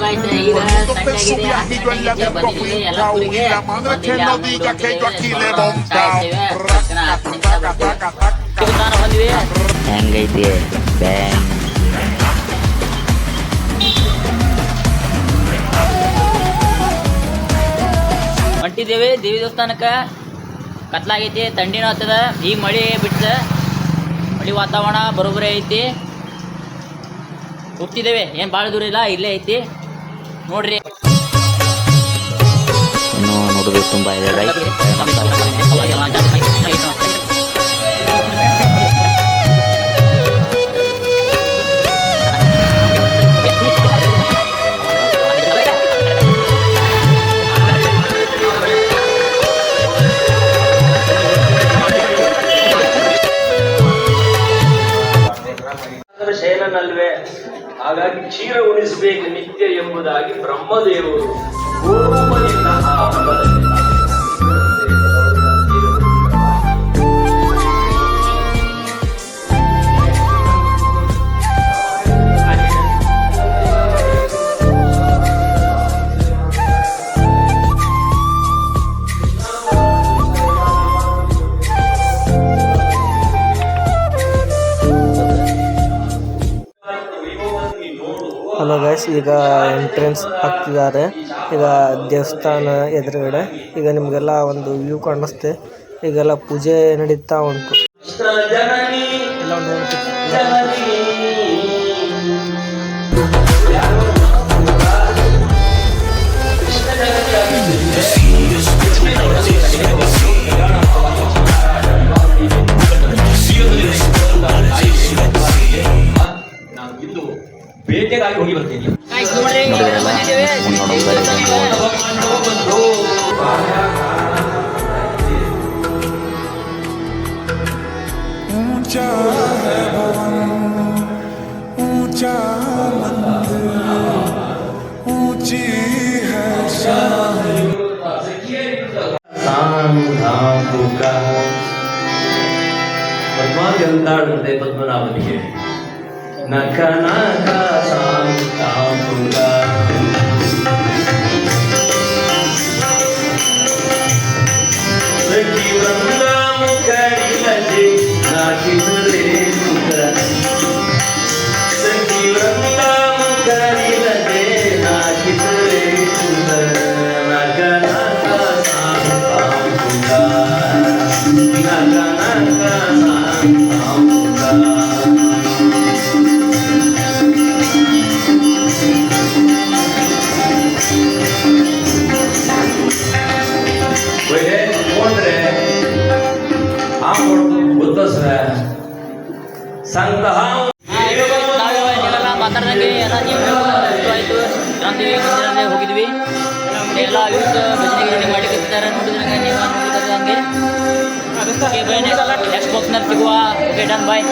Todo sube aquí yo en la disco fincao y la madre que no diga que yo aquí le he montao. ಹೆಂಗೈತಿ bang ಹೊಂಟಿದ್ದೇವೆ ದೇವಿ ದೇವಸ್ಥಾನಕ್ಕೆ. ಕತ್ಲಾಗೈತಿ, ಥಂಡಿನೂ ಆಗ್ತದ. ಈಗ ಮಳೆ ಬಿಟ್ಟ, ಮಳೆ ವಾತಾವರಣ ಬರೋಬ್ಬರಿ ಐತಿ. ಹೋಗ್ತಿದ್ದೇವೆ, ಏನು ಭಾಳ ದೂರ ಇಲ್ಲ, ಇಲ್ಲೇ ಐತಿ ನೋಡ್ರಿ. ಇನ್ನು ನೋಡೋದು ತುಂಬ ಇದೆ. ಶಯನನಲ್ವೇ, ಹಾಗಾಗಿ ಕ್ಷೀರ ಉಣಿಸಬೇಕು ನಿತ್ಯ ಎಂಬುದಾಗಿ ಬ್ರಹ್ಮದೇವರು ಪೂರ್ವದಿಂದ ಹಲೋ ಗೈಸ್, ಈಗ ಎಂಟ್ರೆನ್ಸ್ ಹಾಕ್ತಿದ್ದಾರೆ. ಈಗ ದೇವಸ್ಥಾನ ಎದುರುಗಡೆ ಈಗ ನಿಮಗೆಲ್ಲ ಒಂದು ವ್ಯೂ ಕಾಣಿಸ್ತೆ. ಈಗೆಲ್ಲ ಪೂಜೆ ನಡೀತಾ ಉಂಟು. ಎಲ್ಲ ಬೇಟೆಗಾಗಿ ಹೋಗಿ ಬರ್ತೀನಿ. ಪದ್ಮಾವತಿ ಅಂತ ಆಡುತ್ತೆ ಪದ್ಮನಾಭನಿಗೆ. ನಕ ನಕ ಸಾಂತಾಂಬುಗ ಸಖಿ ವೃಂದ ಮುಖರಿಲಜೆ ನಾಕಿದರೆ ಸುಖ. ಸಖಿ ವೃಂದ ಮುಖರಿಲಜೆ ನಾಕಿದರೆ ಸುಖ. ನಕ ನಕ ಸಾಂತಾಂಬುಗ ನಕ ನಕ ಸಾಂತಾಂಬುಗ. ನೋಡ್ರೆ ನಾವೆಲ್ಲ ಮಾತಾಡ್ದಂಗೆ ಎಲ್ಲ ನೀವು ಆಯಿತು. ರಾಮದೇವಿ ಮಂದಿರಲ್ಲೇ ಹೋಗಿದ್ವಿ. ಎಲ್ಲ ಯೂತ್ ಭಜನೆ ಮಾಡಿರ್ತಾರೆ ನೋಡಿದ್ರೆ ನೀವು ನೋಡಿದಂಗೆ. ನೆಕ್ಸ್ಟ್ ಬಾಕ್ಸ್ನಲ್ಲಿ ಸಿಗುವ. ಓಕೆ, ಡನ್, ಬಾಯ್.